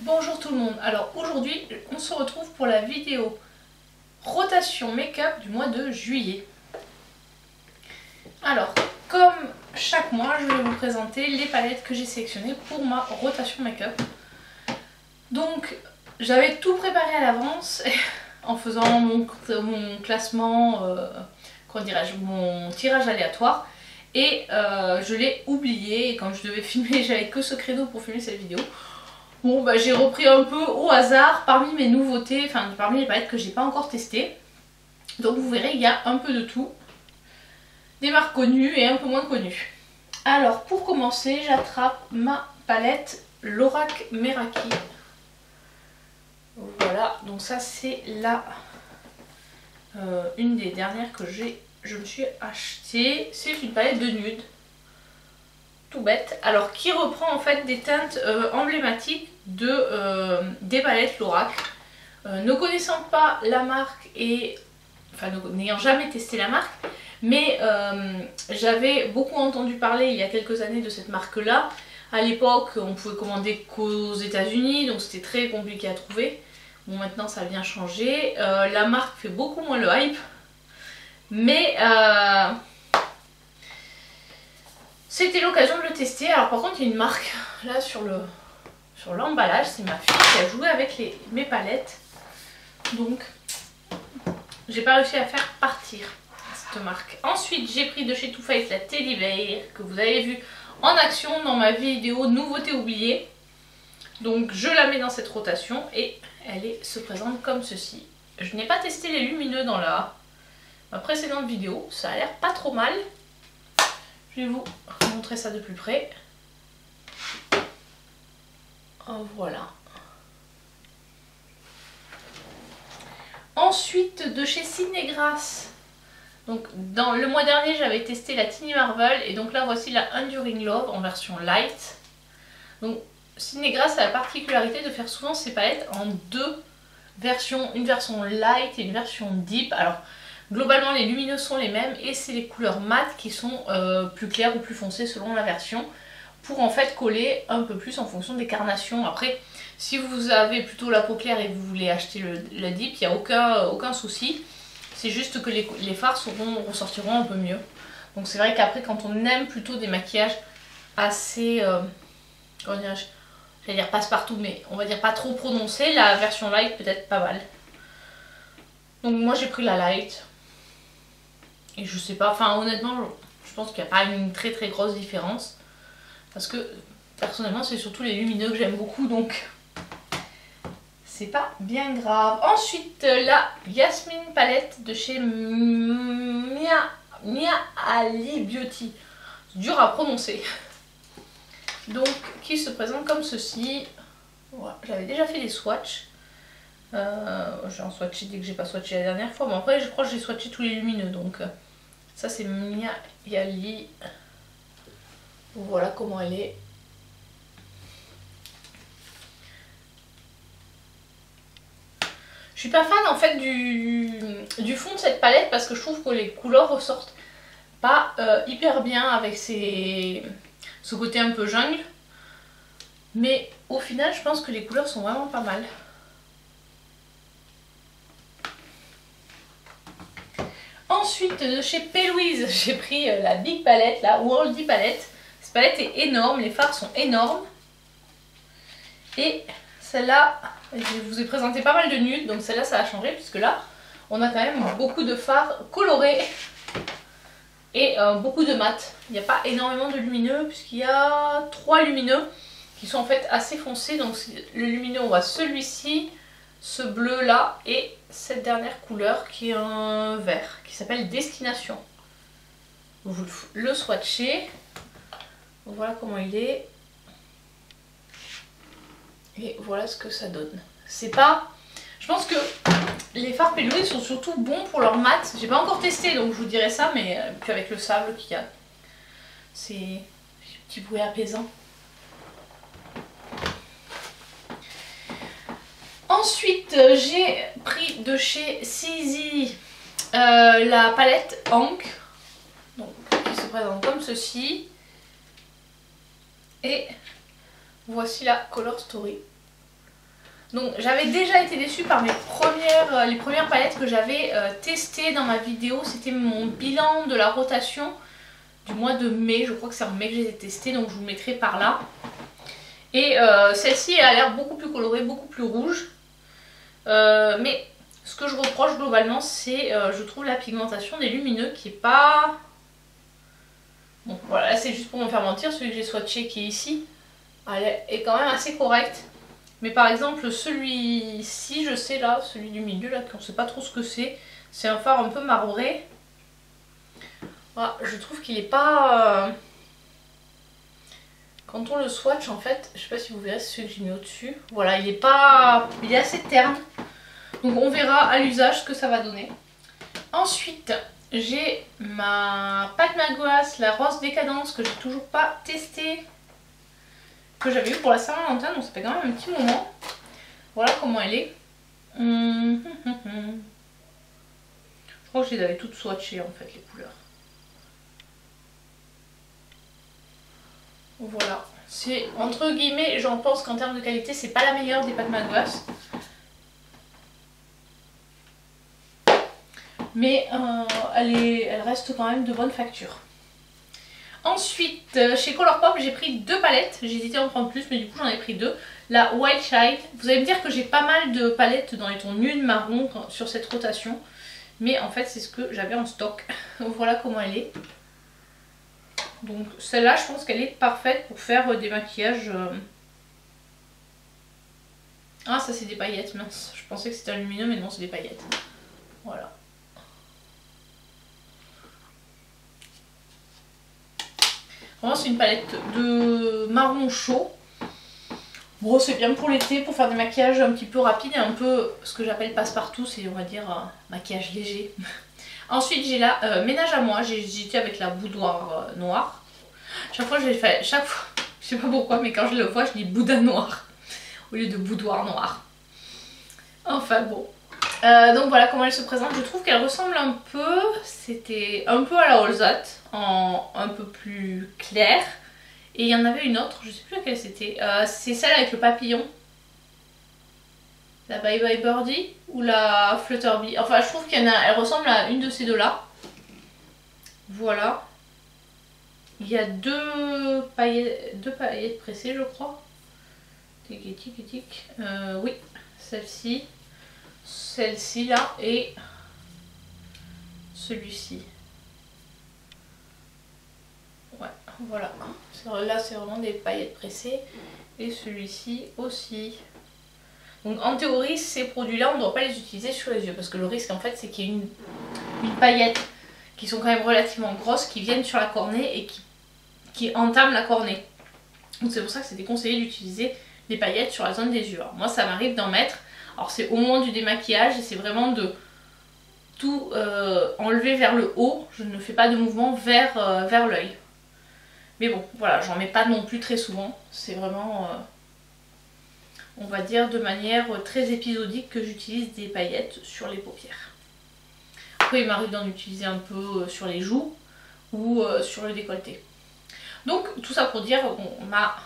Bonjour tout le monde, alors aujourd'hui on se retrouve pour la vidéo rotation make-up du mois de juillet. Alors comme chaque mois je vais vous présenter les palettes que j'ai sélectionnées pour ma rotation make-up. Donc j'avais tout préparé à l'avance en faisant mon classement, comment dirais-je, mon tirage aléatoire. Et je l'ai oublié et quand je devais filmer j'avais que ce créneau pour filmer cette vidéo. Bon bah j'ai repris un peu au hasard parmi mes nouveautés, enfin parmi les palettes que j'ai pas encore testées. Donc vous verrez il y a un peu de tout. Des marques connues et un peu moins connues. Alors pour commencer j'attrape ma palette Lorac Meraki. Voilà, donc ça c'est la une des dernières que je me suis achetée. C'est une palette de nude. Tout bête, alors qui reprend en fait des teintes emblématiques des palettes Lorac. Ne connaissant pas la marque et enfin n'ayant jamais testé la marque, mais j'avais beaucoup entendu parler il y a quelques années de cette marque là. À l'époque on pouvait commander qu'aux États-Unis, donc c'était très compliqué à trouver. Bon, maintenant ça a bien changé, la marque fait beaucoup moins le hype, mais c'était l'occasion de le tester. Alors par contre il y a une marque là sur l'emballage, c'est ma fille qui a joué avec mes palettes. Donc j'ai pas réussi à faire partir cette marque. Ensuite j'ai pris de chez Too Faced la Teddy Bear que vous avez vu en action dans ma vidéo nouveauté oubliée. Donc je la mets dans cette rotation et elle se présente comme ceci. Je n'ai pas testé les lumineux dans ma précédente vidéo, ça a l'air pas trop mal. Je vais vous montrer ça de plus près. Voilà. Ensuite de chez Cinégrasse. Donc dans le mois dernier j'avais testé la Tiny Marvel et donc là voici la Enduring Love en version light. Donc Cinégrasse a la particularité de faire souvent ses palettes en deux versions, une version light et une version deep. Alors globalement les lumineux sont les mêmes et c'est les couleurs mat qui sont plus claires ou plus foncées selon la version, pour en fait coller un peu plus en fonction des carnations. Après si vous avez plutôt la peau claire et que vous voulez acheter le deep, il n'y a aucun souci. C'est juste que les fards ressortiront un peu mieux. Donc c'est vrai qu'après quand on aime plutôt des maquillages assez, comment dirais-je, j'allais dire passe-partout, mais on va dire pas trop prononcés, la version light peut-être pas mal. Donc moi j'ai pris la light. Et je sais pas, enfin honnêtement je pense qu'il n'y a pas une très grosse différence. Parce que personnellement c'est surtout les lumineux que j'aime beaucoup, donc c'est pas bien grave. Ensuite la Yasmine palette de chez Mia Ali Beauty. C'est dur à prononcer. Donc qui se présente comme ceci. Voilà, j'avais déjà fait les swatchs. J'ai en swatché dès que j'ai pas swatché la dernière fois, mais après je crois que j'ai swatché tous les lumineux, donc ça c'est Mia Yali. Voilà comment elle est. Je suis pas fan en fait du fond de cette palette parce que je trouve que les couleurs ressortent pas hyper bien avec ce côté un peu jungle, mais au final je pense que les couleurs sont vraiment pas mal. Ensuite de chez P. Louise j'ai pris la Big Palette, la Worldy Palette. Cette palette est énorme, les fards sont énormes. Et celle-là, je vous ai présenté pas mal de nudes, donc celle-là ça a changé puisque là on a quand même beaucoup de fards colorés et beaucoup de mat. Il n'y a pas énormément de lumineux puisqu'il y a 3 lumineux qui sont en fait assez foncés. Donc le lumineux on voit celui-ci, ce bleu là et cette dernière couleur qui est un vert qui s'appelle Destination. Vous le swatchez, voilà comment il est et voilà ce que ça donne. C'est pas, je pense que les fards P. Louise sont surtout bons pour leur mat. J'ai pas encore testé donc je vous dirai ça, mais puis avec le sable qu'il y a, c'est un petit bruit apaisant. Ensuite j'ai pris de chez Sizi la palette Hank, donc, qui se présente comme ceci. Et voici la Color Story. Donc j'avais déjà été déçue par les premières palettes que j'avais testées dans ma vidéo. C'était mon bilan de la rotation du mois de mai. Je crois que c'est en mai que j'ai testé, donc je vous mettrai par là. Et celle-ci a l'air beaucoup plus colorée, beaucoup plus rouge. Mais ce que je reproche globalement, c'est je trouve la pigmentation des lumineux qui est pas... Bon voilà, là c'est juste pour me faire mentir, celui que j'ai swatché qui est ici, elle est quand même assez correcte. Mais par exemple celui-ci, je sais là, celui du milieu là, qu'on sait pas trop ce que c'est un fard un peu marbré. Voilà, je trouve qu'il est pas... Quand on le swatch en fait, je sais pas si vous verrez, c'est celui que j'ai mis au-dessus. Voilà, il est pas... il est assez terne. Donc on verra à l'usage ce que ça va donner. Ensuite, j'ai ma Pat McGrath, la Rose Décadence, que j'ai toujours pas testée, que j'avais eu pour la Saint-Valentin, donc ça fait quand même un petit moment. Voilà comment elle est. Je crois que je les avais toutes swatchées en fait, les couleurs. Voilà. C'est entre guillemets, j'en pense qu'en termes de qualité, c'est pas la meilleure des Pat McGrath. Mais elle reste quand même de bonne facture. Ensuite, chez Colourpop, j'ai pris 2 palettes. J'hésitais à en prendre plus, mais du coup j'en ai pris 2. La Wild Child. Vous allez me dire que j'ai pas mal de palettes dans les tons nude marron sur cette rotation. Mais en fait, c'est ce que j'avais en stock. Voilà comment elle est. Donc celle-là, je pense qu'elle est parfaite pour faire des maquillages... Ah, ça c'est des paillettes, mince. Je pensais que c'était un lumineux, mais non, c'est des paillettes. Voilà. Vraiment, c'est une palette de marron chaud. Bon, c'est bien pour l'été, pour faire des maquillages un petit peu rapides et un peu ce que j'appelle passe-partout, c'est on va dire maquillage léger. Ensuite, j'ai la Ménage à moi, j'ai hésité avec la boudoir noire. Chaque fois, je l'ai fait, je sais pas pourquoi, mais quand je le vois, je dis boudin noir au lieu de boudoir noir. Enfin bon. Donc voilà comment elle se présente. Je trouve qu'elle ressemble un peu, c'était un peu à la Olzat, en un peu plus clair. Et il y en avait une autre, je sais plus laquelle c'était. C'est celle avec le papillon. La Bye Bye Birdie ou la Flutterbee. Enfin, je trouve qu'elle ressemble à une de ces deux-là. Voilà. Il y a deux paillettes pressées, je crois. Tic, tic, tic. Oui, celle-ci. Celle-ci là et celui-ci. Ouais, voilà. Là, c'est vraiment des paillettes pressées. Et celui-ci aussi. Donc en théorie, ces produits-là, on ne doit pas les utiliser sur les yeux. Parce que le risque, en fait, c'est qu'il y ait une paillette qui sont quand même relativement grosses, qui viennent sur la cornée et qui entament la cornée. Donc c'est pour ça que c'est déconseillé d'utiliser des paillettes sur la zone des yeux. Alors, moi, ça m'arrive d'en mettre. Alors c'est au moment du démaquillage et c'est vraiment de tout enlever vers le haut. Je ne fais pas de mouvement vers l'œil. Mais bon, voilà, j'en mets pas non plus très souvent. C'est vraiment, on va dire, de manière très épisodique que j'utilise des paillettes sur les paupières. Après, il m'arrive d'en utiliser un peu sur les joues ou sur le décolleté. Donc, tout ça pour dire, ma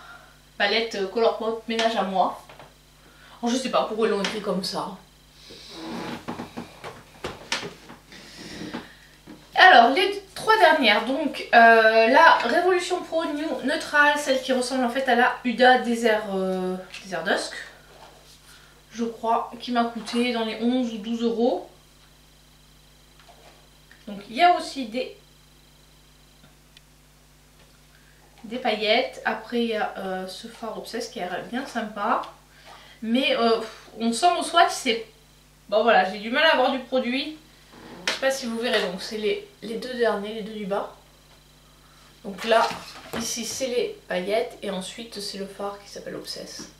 palette Colourpop Ménage à moi. Alors, je sais pas pourquoi ils l'ont écrit comme ça. Alors, les 3 dernières, donc la Révolution Pro New Neutral, celle qui ressemble en fait à la Huda Desert Dusk, je crois, qui m'a coûté dans les 11 ou 12 euros. Donc il y a aussi des paillettes. Après il y a ce fard Obsesse qui est bien sympa. Mais on sent au swatch, c'est... Bon voilà, j'ai du mal à avoir du produit. Je sais pas si vous verrez, donc c'est les deux derniers, les deux du bas. Donc là, ici c'est les paillettes et ensuite c'est le fard qui s'appelle Obsesse.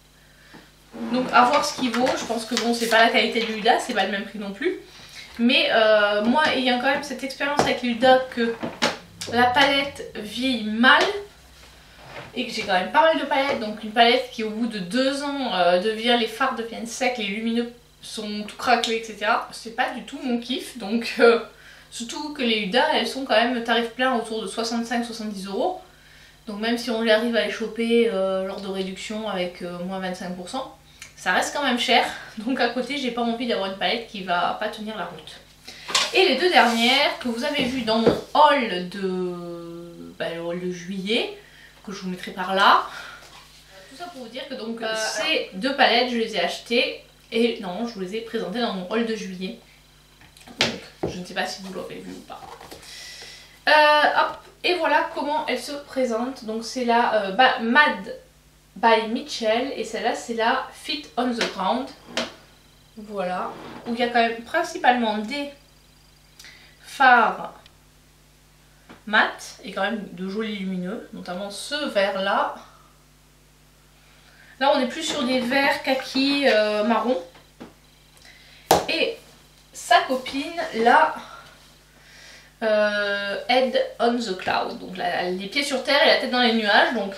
Donc à voir ce qu'il vaut, je pense que bon, c'est pas la qualité du Huda, c'est pas le même prix non plus. Mais moi ayant quand même cette expérience avec le Huda que la palette vieillit mal et que j'ai quand même pas mal de palettes, donc une palette qui au bout de 2 ans les fards deviennent secs, les lumineux sont tout craquelés, etc. C'est pas du tout mon kiff, donc surtout que les Huda elles sont quand même tarif plein autour de 65-70 euros. Donc même si on arrive à les choper lors de réduction avec moins 25%, ça reste quand même cher. Donc à côté, j'ai pas envie d'avoir une palette qui va pas tenir la route. Et les deux dernières que vous avez vues dans mon haul le haul de juillet, que je vous mettrai par là. Tout ça pour vous dire que donc ces deux palettes, je les ai achetées et non, je vous les ai présentées dans mon haul de juillet. Donc je ne sais pas si vous l'aurez vu ou pas. Hop, et voilà comment elles se présentent. Donc c'est la Mad by Mitchell et celle-là c'est la Fit on the Ground. Voilà, où il y a quand même principalement des fards mat et quand même de jolis lumineux, notamment ce vert là. Là on est plus sur des verts kaki marron. Et sa copine là, Head on the Cloud, donc les pieds sur terre et la tête dans les nuages. Donc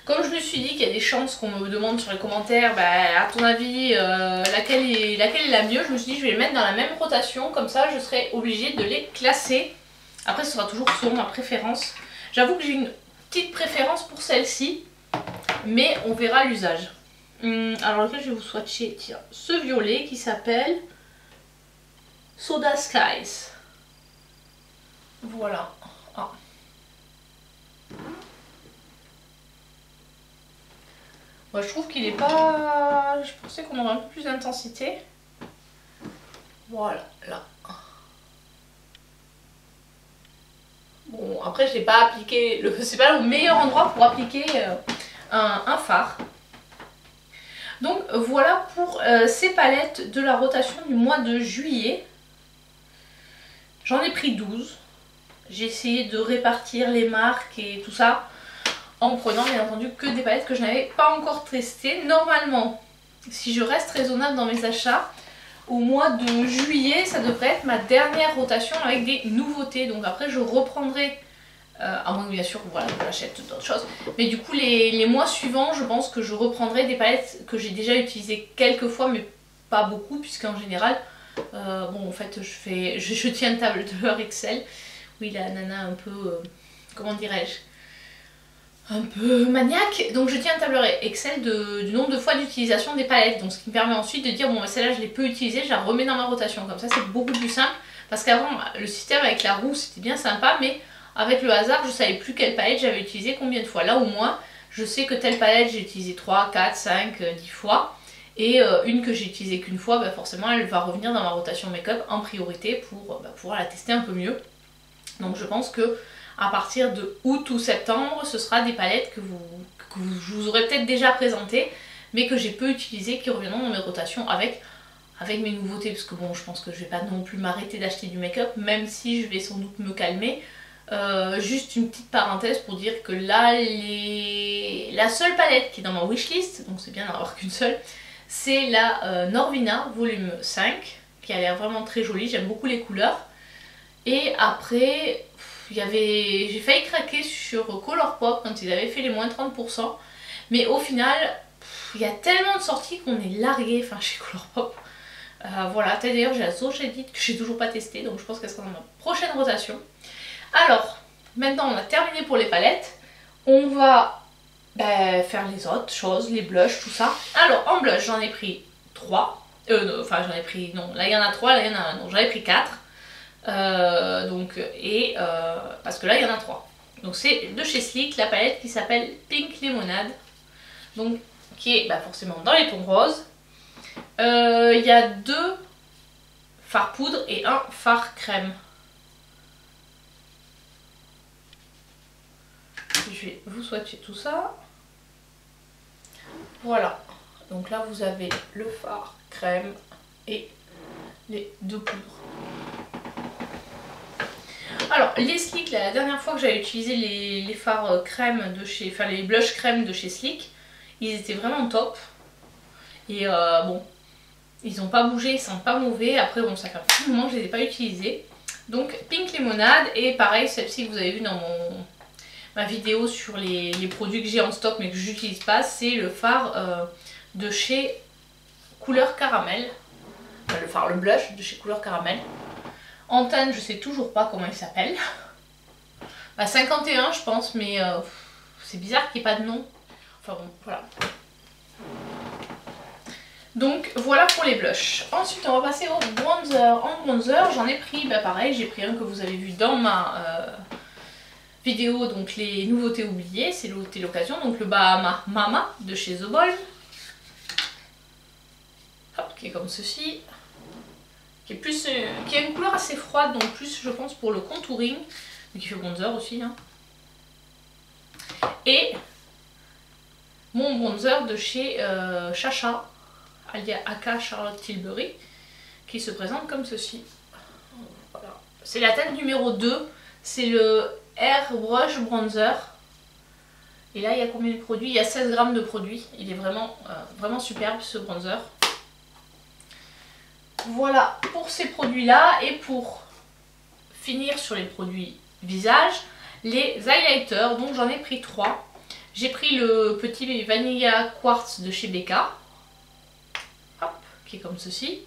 comme je me suis dit qu'il y a des chances qu'on me demande sur les commentaires, à ton avis laquelle est la mieux, je me suis dit je vais les mettre dans la même rotation, comme ça je serai obligée de les classer. Après ce sera toujours selon ma préférence. J'avoue que j'ai une petite préférence pour celle-ci, mais on verra l'usage. Alors lequel je vais vous swatcher, tiens, ce violet qui s'appelle Soda Skies. Voilà. Ah. Moi, je trouve qu'il est pas... Je pensais qu'on aurait un peu plus d'intensité. Voilà, là. Bon, après, je n'ai pas appliqué... C'est pas le meilleur endroit pour appliquer un fard. Donc, voilà pour ces palettes de la rotation du mois de juillet. J'en ai pris 12. J'ai essayé de répartir les marques et tout ça en prenant bien entendu que des palettes que je n'avais pas encore testées. Normalement, si je reste raisonnable dans mes achats, au mois de juillet, ça devrait être ma dernière rotation avec des nouveautés. Donc après, je reprendrai, à moins que bien sûr voilà, j'achète d'autres choses. Mais du coup, les mois suivants, je pense que je reprendrai des palettes que j'ai déjà utilisées quelques fois, mais pas beaucoup, puisqu'en général, bon en fait, je tiens une tableur Excel. Oui, la nana un peu, comment dirais-je, un peu maniaque. Donc je tiens un tableur Excel du nombre de fois d'utilisation des palettes. Donc ce qui me permet ensuite de dire, bon celle-là je l'ai peu utilisée, je la remets dans ma rotation. Comme ça c'est beaucoup plus simple. Parce qu'avant, le système avec la roue c'était bien sympa, mais avec le hasard, je savais plus quelle palette j'avais utilisée combien de fois. Là au moins, je sais que telle palette j'ai utilisé 3, 4, 5, 10 fois. Et une que j'ai utilisée qu'une fois, forcément elle va revenir dans ma rotation make-up en priorité pour pouvoir la tester un peu mieux. Donc je pense que à partir de août ou septembre, ce sera des palettes que je vous aurais peut-être déjà présentées, mais que j'ai peu utilisées, qui reviendront dans mes rotations avec mes nouveautés. Parce que bon, je pense que je vais pas non plus m'arrêter d'acheter du make-up, même si je vais sans doute me calmer. Juste une petite parenthèse pour dire que là, la seule palette qui est dans ma wishlist, donc c'est bien d'en avoir qu'une seule, c'est la Norvina volume 5, qui a l'air vraiment très jolie, j'aime beaucoup les couleurs. Et après, j'ai failli craquer sur Colourpop quand ils avaient fait les moins 30%. Mais au final, il y a tellement de sorties qu'on est largué chez Colourpop. Voilà, d'ailleurs j'ai la Soche Edit que j'ai toujours pas testée, donc je pense qu'elle sera dans ma prochaine rotation. Alors, maintenant on a terminé pour les palettes. On va faire les autres choses, les blushs, tout ça. Alors en blush j'en ai pris 3. Enfin j'en ai pris, non, là il y en a 3, là il y en a, non, j'en ai pris 4. Parce que là il y en a 3. Donc c'est de chez Sleek, la palette qui s'appelle Pink Lemonade. Donc qui est forcément dans les tons roses. Il y a 2 fards poudre et un fard crème. Je vais vous swatcher tout ça. Voilà. Donc là vous avez le fard crème et les 2 poudres. Alors les Sleek, la dernière fois que j'avais utilisé les fards crème de chez, les blush crème de chez Sleek, ils étaient vraiment top. Et bon, ils n'ont pas bougé, ils sentent pas mauvais. Après bon, ça fait un petit moment que je les ai pas utilisés. Donc Pink Lemonade, et pareil, celle-ci que vous avez vu dans ma vidéo sur les produits que j'ai en stock mais que j'utilise pas, c'est le fard de chez Couleur Caramel. Enfin, le blush de chez Couleur Caramel. En teinte, je sais toujours pas comment il s'appelle. 51 je pense, mais c'est bizarre qu'il n'y ait pas de nom. Enfin bon, voilà. Donc voilà pour les blushs. Ensuite on va passer au bronzer. En bronzer j'en ai pris, bah pareil, j'ai pris un que vous avez vu dans ma vidéo, donc les nouveautés oubliées, c'est l'occasion, donc le Bahama Mama de chez The Balm. Hop, qui est comme ceci. Qui a une couleur assez froide, donc plus je pense pour le contouring, mais qui fait bronzer aussi. Hein. Et mon bronzer de chez Chacha, alias Aka Charlotte Tilbury, qui se présente comme ceci. Voilà. C'est la teinte numéro 2, c'est le Airbrush Bronzer. Et là il y a combien de produits? Il y a 16 grammes de produits, il est vraiment, vraiment superbe ce bronzer. Voilà pour ces produits là, et pour finir sur les produits visage, les highlighters, donc j'en ai pris 3. J'ai pris le petit Vanilla Quartz de chez Becca, hop, qui est comme ceci.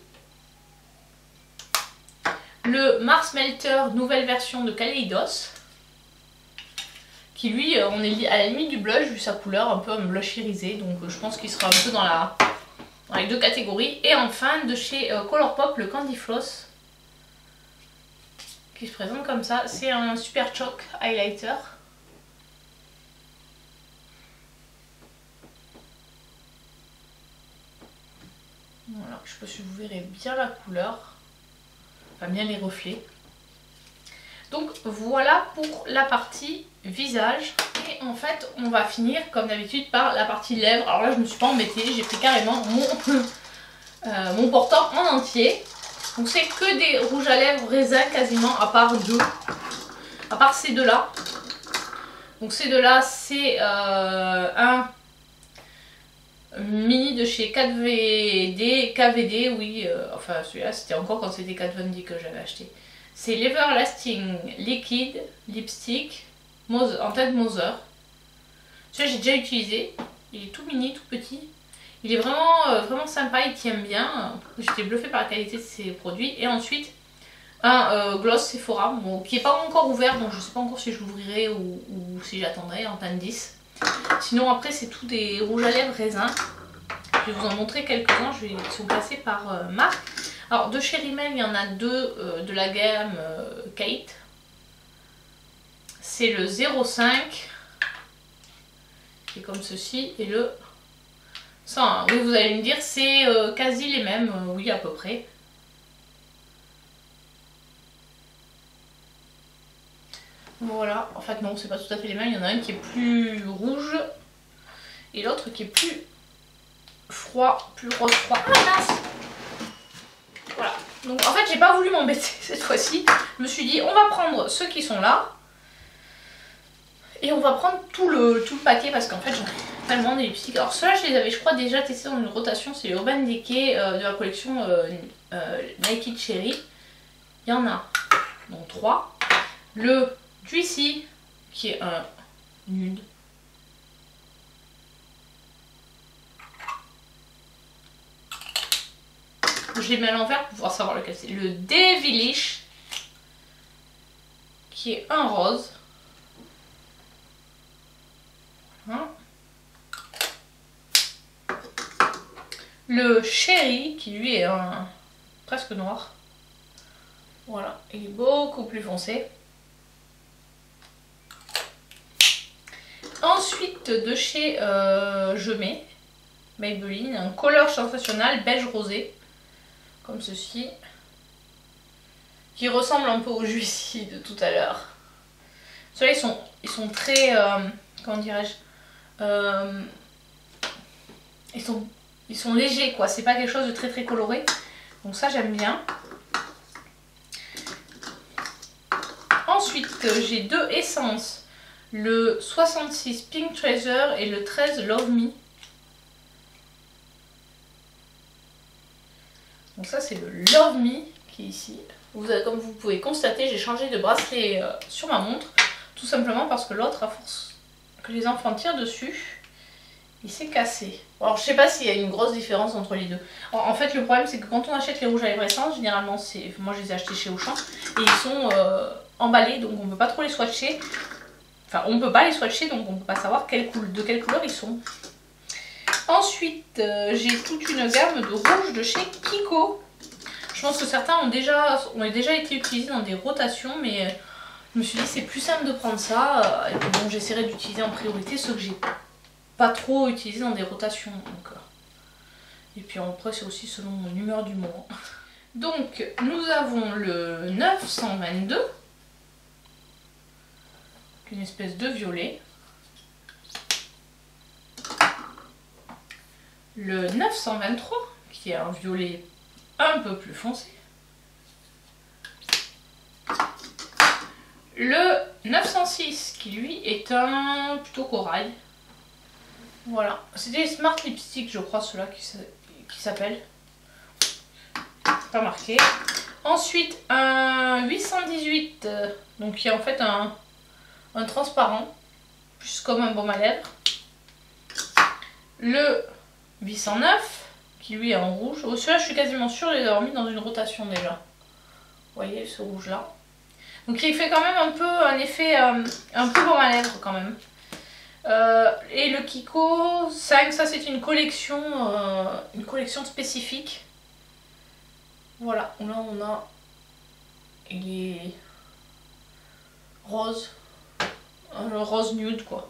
Le Mars Melter nouvelle version de Kaleidos, qui lui, on est à la limite du blush vu sa couleur, un peu un blush irisé, donc je pense qu'il sera un peu dans les deux catégories. Et enfin de chez Colourpop, le Candy Floss, qui se présente comme ça. C'est un super chalk highlighter. Voilà, je sais pas si vous verrez bien la couleur, enfin bien les reflets. Donc voilà pour la partie visage. Et en fait on va finir comme d'habitude par la partie lèvres. Alors là je me suis pas embêtée, j'ai pris carrément mon portant en entier. Donc c'est que des rouges à lèvres raisin quasiment, à part ces deux là. Donc ces deux là c'est un mini de chez KVD, oui, enfin celui-là c'était encore quand c'était 4,20 que j'avais acheté. C'est l'Everlasting Liquid Lipstick en teinte Mother. Celui-là j'ai déjà utilisé, il est tout mini, tout petit. Il est vraiment, vraiment sympa, il tient bien. J'étais bluffée par la qualité de ces produits. Et ensuite un gloss Sephora, bon, qui n'est pas encore ouvert, donc je ne sais pas encore si je l'ouvrirai ou si j'attendrai en teinte 10. Sinon après c'est tout des rouges à lèvres raisin. Je vais vous en montrer quelques-uns, ils sont classés par marque. Alors de chez Rimmel il y en a deux de la gamme Kate. C'est le 05 qui est comme ceci et le 101. Oui, vous allez me dire c'est quasi les mêmes, oui à peu près. Voilà, en fait non, c'est pas tout à fait les mêmes, il y en a un qui est plus rouge et l'autre qui est plus froid, plus rose froid. Ah mince! Voilà, donc en fait j'ai pas voulu m'embêter cette fois-ci, je me suis dit on va prendre ceux qui sont là et on va prendre tout le paquet parce qu'en fait j'en ai tellement des lipsticks. Alors ceux-là je les avais je crois déjà testés dans une rotation, c'est les Urban Decay de la collection Naked Cherry. Il y en a donc 3. Le Juicy qui est un nude. Je les mets à l'envers pour pouvoir savoir lequel c'est. Le Devilish qui est un rose. Hein. Le Cherry qui lui est un presque noir. Voilà, il est beaucoup plus foncé. Ensuite de chez Je mets Maybelline, un Color Sensationnel beige rosé, comme ceci, qui ressemble un peu au Juicy de tout à l'heure. Ceux-là ils sont très, comment dirais-je, ils sont légers quoi, c'est pas quelque chose de très très coloré, donc ça j'aime bien. Ensuite j'ai deux essences. Le 66 Pink Treasure et le 13 Love Me. Donc ça c'est le Love Me qui est ici. Comme vous pouvez constater, j'ai changé de bracelet sur ma montre. Tout simplement parce que l'autre, à force que les enfants tirent dessus, il s'est cassé. Alors je sais pas s'il y a une grosse différence entre les deux. En fait le problème c'est que quand on achète les rouges à lèvres essence, généralement moi je les ai achetés chez Auchan. Et ils sont emballés, donc on ne peut pas trop les swatcher. Enfin, on ne peut pas les swatcher, donc on ne peut pas savoir de quelle couleur ils sont. Ensuite, j'ai toute une gamme de rouges de chez Kiko. Je pense que certains ont déjà été utilisés dans des rotations, mais je me suis dit c'est plus simple de prendre ça. Et puis bon, j'essaierai d'utiliser en priorité ceux que j'ai pas trop utilisés dans des rotations. Donc, et puis après, c'est aussi selon mon humeur du moment. Donc, nous avons le 922, une espèce de violet. Le 923, qui est un violet un peu plus foncé. Le 906, qui lui est un plutôt corail. Voilà, c'est des Smart Lipstick, je crois, ceux-là qui s'appellent. Pas marqué. Ensuite, un 818, donc qui est en fait un transparent, plus comme un baume à lèvres. Le 809, qui lui est en rouge. Oh, celui-là, je suis quasiment sûre de les avoir mis dans une rotation déjà. Vous voyez, ce rouge-là. Donc il fait quand même un peu un effet un peu baume à lèvres quand même. Et le Kiko 5, ça c'est une collection spécifique. Voilà, là on a, il est rose, le rose nude quoi.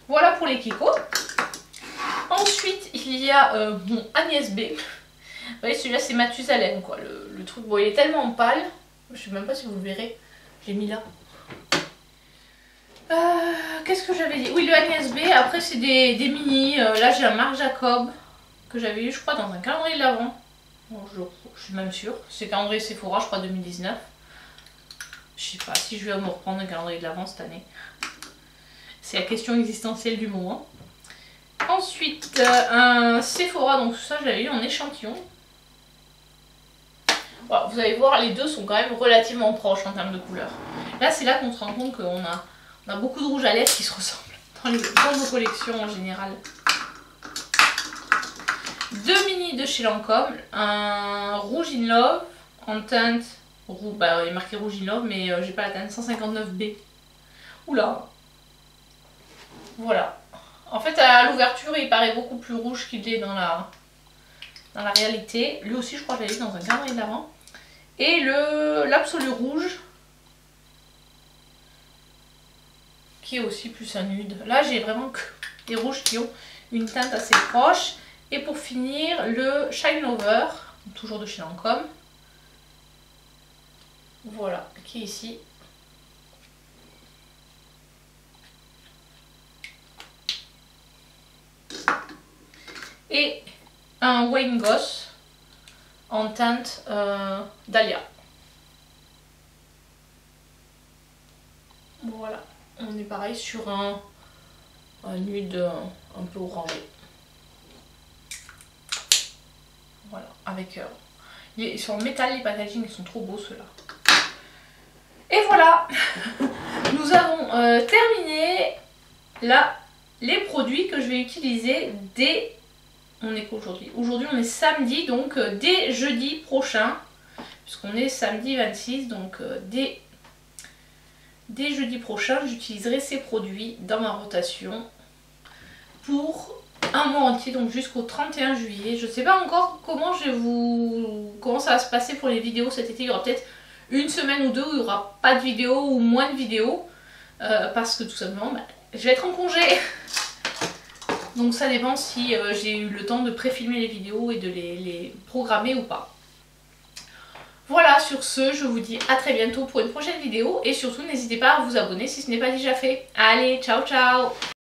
Voilà pour les Kiko. Ensuite il y a mon Agnès B. Vous voyez, celui-là c'est Mathusalem quoi, le truc, bon il est tellement pâle, je sais même pas si vous le verrez, j'ai mis là. Qu'est-ce que j'avais dit? Oui, le Agnès B, après c'est des mini, là j'ai un Marc Jacob que j'avais eu je crois dans un calendrier de l'Avent. Bon, je suis même sûre, c'est calendrier Sephora je crois 2019. Je sais pas si je vais me reprendre un calendrier de l'Avent cette année. C'est la question existentielle du moment. Ensuite un Sephora, donc tout ça je l'avais eu en échantillon. Voilà, vous allez voir, les deux sont quand même relativement proches en termes de couleur. Là c'est là qu'on se rend compte qu'on a beaucoup de rouge à lèvres qui se ressemblent dans nos collections en général. Deux mini de chez Lancôme, un rouge in love en teinte rouge, bah il est marqué rouge in love mais j'ai pas la teinte, 159B. Oula. Voilà. En fait à l'ouverture il paraît beaucoup plus rouge qu'il est dans la réalité. Lui aussi je crois que je l'avais vu dans un calendrier de l'Avent. Et l'absolu rouge, qui est aussi plus un nude. Là j'ai vraiment que des rouges qui ont une teinte assez proche. Et pour finir le Shine Over, toujours de chez Lancôme. Voilà, qui est ici. Et un Wayne Goss en teinte Dahlia. Voilà, on est pareil sur un nude un peu orangé. Voilà, avec ils sont en métal, les packaging, ils sont trop beaux ceux-là. Et voilà, nous avons terminé là les produits que je vais utiliser dès... On est qu'aujourd'hui. Aujourd'hui on est samedi, donc dès jeudi prochain, puisqu'on est samedi 26, donc dès jeudi prochain, j'utiliserai ces produits dans ma rotation pour un mois entier, donc jusqu'au 31 juillet. Je ne sais pas encore comment ça va se passer pour les vidéos cet été. Il y aura peut-être une semaine ou deux où il n'y aura pas de vidéo ou moins de vidéos, parce que tout simplement, je vais être en congé. Donc ça dépend si j'ai eu le temps de pré-filmer les vidéos et de les programmer ou pas. Voilà, sur ce, je vous dis à très bientôt pour une prochaine vidéo. Et surtout, n'hésitez pas à vous abonner si ce n'est pas déjà fait. Allez, ciao ciao!